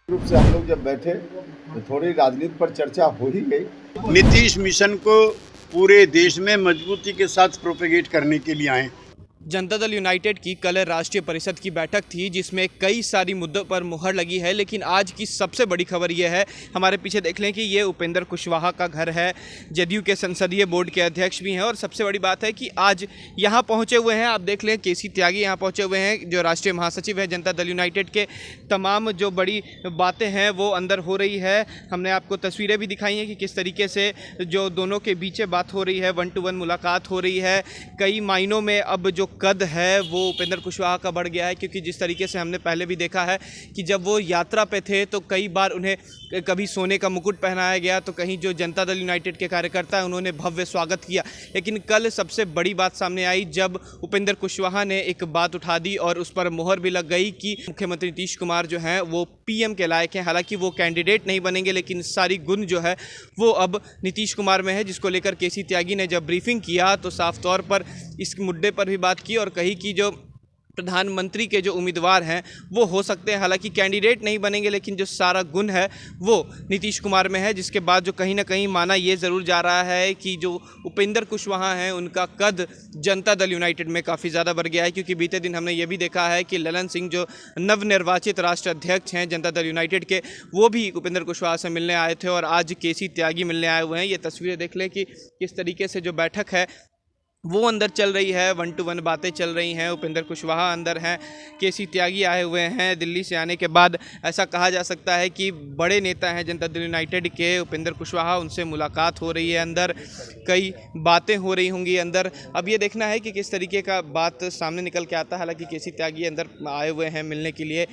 रूप से हम लोग जब बैठे तो थोड़ी राजनीति पर चर्चा हो ही गई। नीतीश मिशन को पूरे देश में मजबूती के साथ प्रोपेगेट करने के लिए आए। जनता दल यूनाइटेड की कल राष्ट्रीय परिषद की बैठक थी जिसमें कई सारी मुद्दों पर मुहर लगी है, लेकिन आज की सबसे बड़ी खबर यह है, हमारे पीछे देख लें कि ये उपेंद्र कुशवाहा का घर है। जदयू के संसदीय बोर्ड के अध्यक्ष भी हैं और सबसे बड़ी बात है कि आज यहाँ पहुँचे हुए हैं, आप देख लें केसी त्यागी यहाँ पहुँचे हुए हैं जो राष्ट्रीय महासचिव है जनता दल यूनाइटेड के। तमाम जो बड़ी बातें हैं वो अंदर हो रही है। हमने आपको तस्वीरें भी दिखाई हैं कि किस तरीके से जो दोनों के बीच बात हो रही है, 1-to-1 मुलाकात हो रही है। कई मायनों में अब जो कद है वो उपेंद्र कुशवाहा का बढ़ गया है, क्योंकि जिस तरीके से हमने पहले भी देखा है कि जब वो यात्रा पे थे तो कई बार उन्हें कभी सोने का मुकुट पहनाया गया, तो कहीं जो जनता दल यूनाइटेड के कार्यकर्ता हैं उन्होंने भव्य स्वागत किया। लेकिन कल सबसे बड़ी बात सामने आई जब उपेंद्र कुशवाहा ने एक बात उठा दी और उस पर मोहर भी लग गई कि मुख्यमंत्री नीतीश कुमार जो हैं वो पीएम के लायक हैं। हालांकि वो कैंडिडेट नहीं बनेंगे, लेकिन सारी गुण जो है वो अब नीतीश कुमार में है, जिसको लेकर केसी त्यागी ने जब ब्रीफिंग किया तो साफ तौर पर इस मुद्दे पर भी बात की और कही कि जो प्रधानमंत्री के जो उम्मीदवार हैं वो हो सकते हैं, हालांकि कैंडिडेट नहीं बनेंगे, लेकिन जो सारा गुण है वो नीतीश कुमार में है। जिसके बाद जो कहीं ना कहीं माना ये ज़रूर जा रहा है कि जो उपेंद्र कुशवाहा हैं उनका कद जनता दल यूनाइटेड में काफ़ी ज़्यादा बढ़ गया है, क्योंकि बीते दिन हमने ये भी देखा है कि ललन सिंह जो नवनिर्वाचित राष्ट्र अध्यक्ष हैं जनता दल यूनाइटेड के, वो भी उपेंद्र कुशवाहा से मिलने आए थे और आज केसी त्यागी मिलने आए हुए हैं। ये तस्वीरें देख लें कि किस तरीके से जो बैठक है वो अंदर चल रही है, 1-to-1 बातें चल रही हैं। उपेंद्र कुशवाहा अंदर हैं, केसी त्यागी आए हुए हैं। दिल्ली से आने के बाद ऐसा कहा जा सकता है कि बड़े नेता हैं जनता दल यूनाइटेड के उपेंद्र कुशवाहा, उनसे मुलाकात हो रही है, अंदर कई बातें हो रही होंगी अंदर। अब ये देखना है कि किस तरीके का बात सामने निकल के आता है। हालांकि केसी त्यागी अंदर आए हुए हैं मिलने के लिए।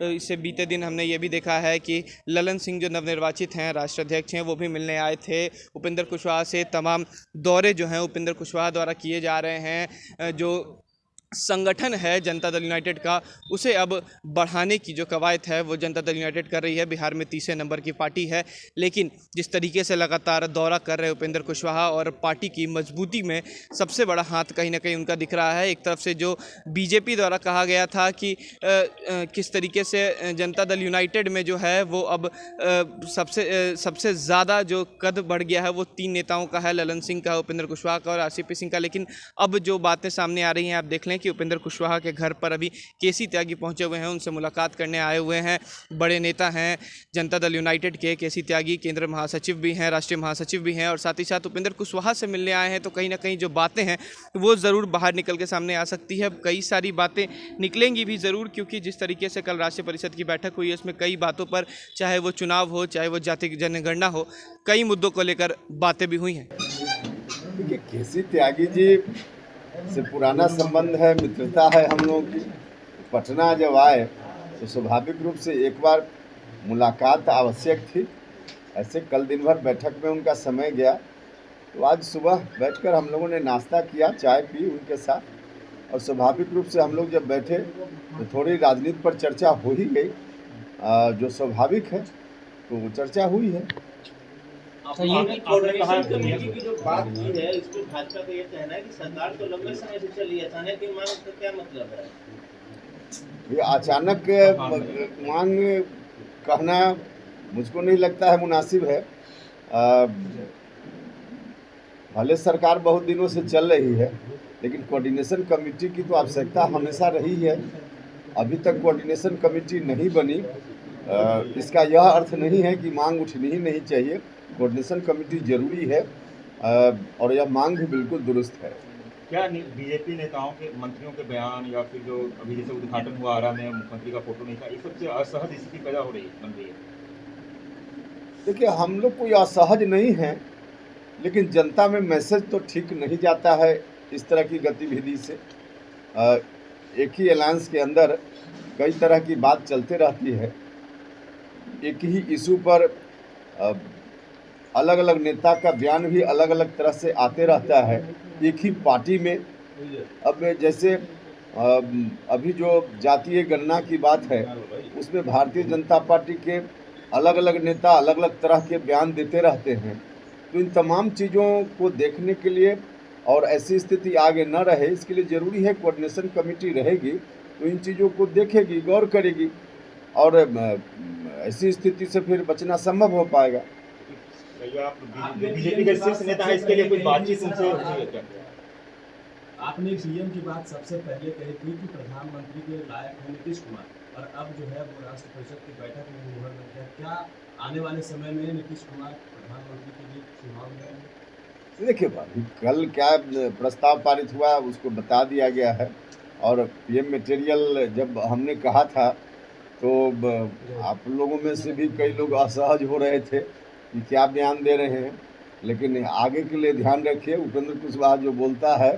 इससे बीते दिन हमने ये भी देखा है कि ललन सिंह जो नवनिर्वाचित हैं राष्ट्र अध्यक्ष हैं वो भी मिलने आए थे उपेंद्र कुशवाहा से। तमाम दौरे जो हैं उपेंद्र कुशवाहा द्वारा किए जा रहे हैं। जो संगठन है जनता दल यूनाइटेड का उसे अब बढ़ाने की जो कवायद है वो जनता दल यूनाइटेड कर रही है। बिहार में तीसरे नंबर की पार्टी है, लेकिन जिस तरीके से लगातार दौरा कर रहे उपेंद्र कुशवाहा और पार्टी की मजबूती में सबसे बड़ा हाथ कहीं ना कहीं उनका दिख रहा है। एक तरफ से जो बीजेपी द्वारा कहा गया था कि किस तरीके से जनता दल यूनाइटेड में जो है वो अब सबसे ज़्यादा जो कद बढ़ गया है वो 3 नेताओं का है, ललन सिंह का, उपेंद्र कुशवाहा का और आरसीपी सिंह का। लेकिन अब जो बातें सामने आ रही हैं, आप देख लें कि उपेंद्र कुशवाहा के घर पर अभी केसी त्यागी पहुंचे हुए हैं, उनसे मुलाकात करने आए हुए हैं। बड़े नेता हैं जनता दल यूनाइटेड के केसी त्यागी, केंद्र महासचिव भी हैं, राष्ट्रीय महासचिव भी हैं और साथ ही साथ उपेंद्र कुशवाहा से मिलने आए हैं। तो कहीं ना कहीं जो बातें हैं वो ज़रूर बाहर निकल के सामने आ सकती है। कई सारी बातें निकलेंगी भी ज़रूर, क्योंकि जिस तरीके से कल राष्ट्रीय परिषद की बैठक हुई है उसमें कई बातों पर, चाहे वो चुनाव हो, चाहे वो जाति जनगणना हो, कई मुद्दों को लेकर बातें भी हुई हैं। देखिए, केसी त्यागी जी से पुराना संबंध है, मित्रता है हम लोगों की। पटना जब आए तो स्वाभाविक रूप से एक बार मुलाकात आवश्यक थी। ऐसे कल दिन भर बैठक में उनका समय गया, तो आज सुबह बैठकर हम लोगों ने नाश्ता किया, चाय पी उनके साथ, और स्वाभाविक रूप से हम लोग जब बैठे तो थोड़ी राजनीति पर चर्चा हो ही गई, जो स्वाभाविक है, तो वो चर्चा हुई है। कमेटी की जो बात की है, इसमें भाजपा का ये कहना है कि सरकार तो लंबे समय से चली है, अचानक की मांग का क्या मतलब है? ये अचानक मांग कहना मुझको नहीं लगता है मुनासिब है। भले सरकार बहुत दिनों से चल रही है, लेकिन कोऑर्डिनेशन कमेटी की तो आवश्यकता हमेशा रही है। अभी तक कोऑर्डिनेशन कमेटी नहीं बनी, इसका यह अर्थ नहीं है कि मांग उठनी ही नहीं चाहिए। कोऑर्डिनेशन कमेटी जरूरी है और यह मांग भी बिल्कुल दुरुस्त है। क्या बीजेपी नेताओं के, मंत्रियों के बयान या फिर जो अभी जैसे उद्घाटन हुआ आरा में मुख्यमंत्री का फोटो नहीं था, इस सबसे असहज स्थिति पैदा हो रही बन रही है? देखिए, हम लोग कोई असहज नहीं है, लेकिन जनता में मैसेज तो ठीक नहीं जाता है इस तरह की गतिविधि से। एक ही अलायंस के अंदर कई तरह की बात चलते रहती है, एक ही इशू पर अलग अलग नेता का बयान भी अलग अलग तरह से आते रहता है एक ही पार्टी में। अब जैसे अभी जो जातीय गणना की बात है उसमें भारतीय जनता पार्टी के अलग अलग नेता अलग अलग तरह के बयान देते रहते हैं। तो इन तमाम चीज़ों को देखने के लिए और ऐसी स्थिति आगे न रहे, इसके लिए ज़रूरी है कोऑर्डिनेशन कमेटी रहेगी तो इन चीज़ों को देखेगी, गौर करेगी और ऐसी स्थिति से फिर बचना संभव हो पाएगा। जो आप बीजेपी के शीर्ष नेता है, इसके लिए कुछ बातचीत उनसे हुई है क्या? आपने सीएम की बात सबसे पहले कही थी कि प्रधानमंत्री के लायक है नीतीश कुमार, और अब जो है वो राष्ट्र परिषद की बैठक में मुहर लग गया। क्या आने वाले समय में नीतीश कुमार प्रधानमंत्री के लिए चुनाव लड़ेंगे? देखिए, अभी कल क्या प्रस्ताव पारित हुआ उसको बता दिया गया है, और पीएम मटेरियल जब हमने कहा था तो आप लोगों में से भी कई लोग असहज हो रहे थे कि क्या बयान दे रहे हैं, लेकिन आगे के लिए ध्यान रखिए। उपेंद्र कुशवाहा जो बोलता है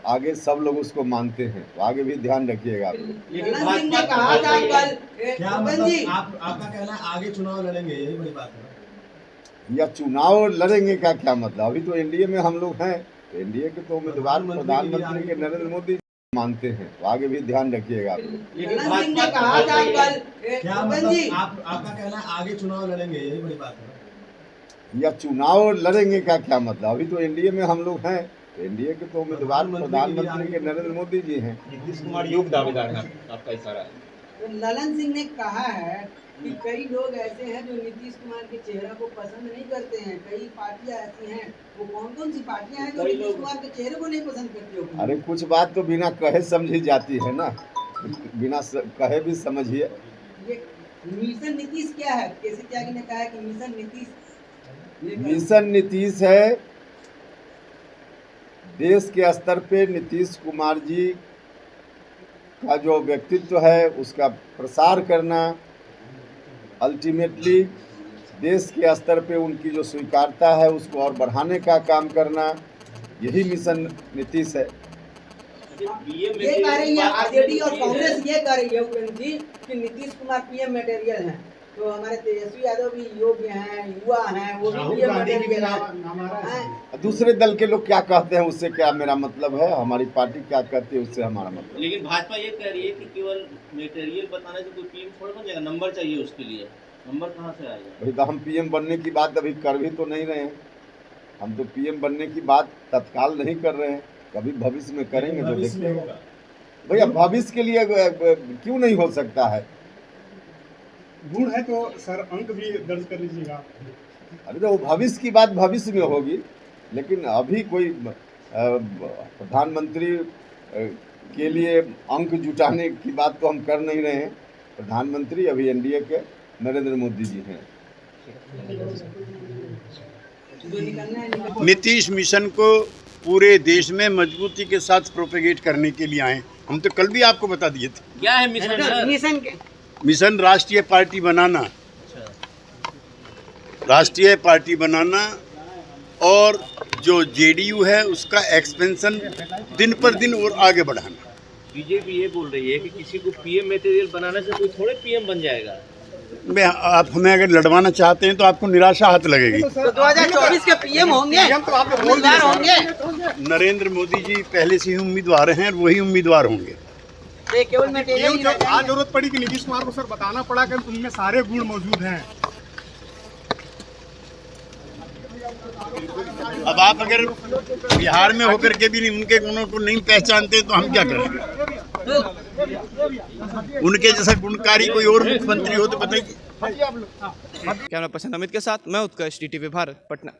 आगे सब लोग उसको मानते हैं, तो आगे भी ध्यान रखिएगा आप लोग। लेकिन भाजपा कहा था कल क्या मतलब आपका कहना है आगे चुनाव लड़ेंगे, यही बड़ी बात है? या चुनाव लड़ेंगे का क्या मतलब? अभी तो एनडीए में हम लोग हैं, तो एनडीए के तो उम्मीदवार प्रधानमंत्री के नरेंद्र मोदी मानते हैं, तो आगे भी ध्यान रखिएगा आप लोग। लेकिन भाजपा कहा था कल क्या मतलब आपका कहना है आगे चुनाव लड़ेंगे, यही बड़ी बात है? या चुनाव लड़ेंगे का क्या मतलब? अभी तो एनडीए में हम लोग हैं, तो एनडीए के तो उम्मीदवार प्रधानमंत्री के नरेंद्र मोदी जी हैं। नीतीश कुमार योग्य दावेदार है, आपका इशारा है। तो ललन सिंह ने कहा है कि कई लोग ऐसे हैं जो नीतीश कुमार के चेहरा को पसंद नहीं करते हैं, कई पार्टियां ऐसी हैं। वो कौन कौन सी पार्टियां हैं जो नीतीश कुमार के चेहरे को नहीं पसंद करती हो? अरे कुछ बात तो बिना कहे समझी जाती है ना, बिना कहे भी समझिए। ये मिशन नीतीश क्या है? केसी त्यागी ने कहा है कि मिशन नीतीश। मिशन नीतीश है देश के स्तर पे नीतीश कुमार जी का जो व्यक्तित्व है उसका प्रसार करना, अल्टीमेटली देश के स्तर पे उनकी जो स्वीकार्यता है उसको और बढ़ाने का काम करना, यही मिशन नीतीश है। ये कह रही है आरजेडी और कांग्रेस, ये कह रही है उपेंद्र जी कि नीतीश कुमार पीएम मटेरियल हैं, तो हमारे तेजस्वी यादव भी योग्य हैं, युवा हैं, वो भी पीएम मटेरियल हैं। दूसरे दल के लोग क्या कहते हैं उससे क्या मेरा मतलब है, हमारी पार्टी क्या कहती है उससे हमारा मतलब। लेकिन भाजपा ये कह रही है कि केवल मटेरियल बताने से कोई पीएम थोड़ा बन जाएगा, नंबर चाहिए उसके लिए। नंबर कहाँ से आएगा? भाई तो हम पीएम बनने की बात अभी कर भी तो नहीं रहे हैं, हम तो पीएम बनने की बात तत्काल नहीं कर रहे हैं, कभी भविष्य में करेंगे तो देखते हैं। भैया भविष्य के लिए क्यों नहीं हो सकता है? गुण है तो सर अंक भी दर्ज कर लीजिएगा। अरे तो भविष्य की बात भविष्य में होगी, लेकिन अभी कोई प्रधानमंत्री के लिए अंक जुटाने की बात तो हम कर नहीं रहे हैं। प्रधानमंत्री अभी एनडीए के नरेंद्र मोदी जी हैं। नीतीश मिशन को पूरे देश में मजबूती के साथ प्रोपेगेट करने के लिए आए। हम तो कल भी आपको बता दिए थे। क्या है मिशन? मिशन राष्ट्रीय पार्टी बनाना, राष्ट्रीय पार्टी बनाना, और जो जेडीयू है उसका एक्सपेंशन दिन पर दिन और आगे बढ़ाना। बीजेपी ये बोल रही है कि किसी को पीएम मटेरियल बनाने से कोई थोड़े पीएम बन जाएगा। आप हमें अगर लड़वाना चाहते हैं तो आपको निराशा हाथ लगेगी। तो 2024 के पीएम होंगे, उम्मीदवार होंगे। नरेंद्र मोदी जी पहले से ही उम्मीदवार हैं और वही उम्मीदवार होंगे। केवल मटेरियल आज जरूरत पड़ी कि नीतीश कुमार को सर बताना पड़ा कि उनमें सारे गुण मौजूद हैं। अब आप अगर बिहार में होकर के भी उनके गुणों को नहीं पहचानते तो हम क्या करें? उनके जैसा गुणकारी कोई और मुख्यमंत्री हो तो बताइए। कैमरा पर्सन अमित के साथ मैं उत्कर्ष, DTV भारत, पटना।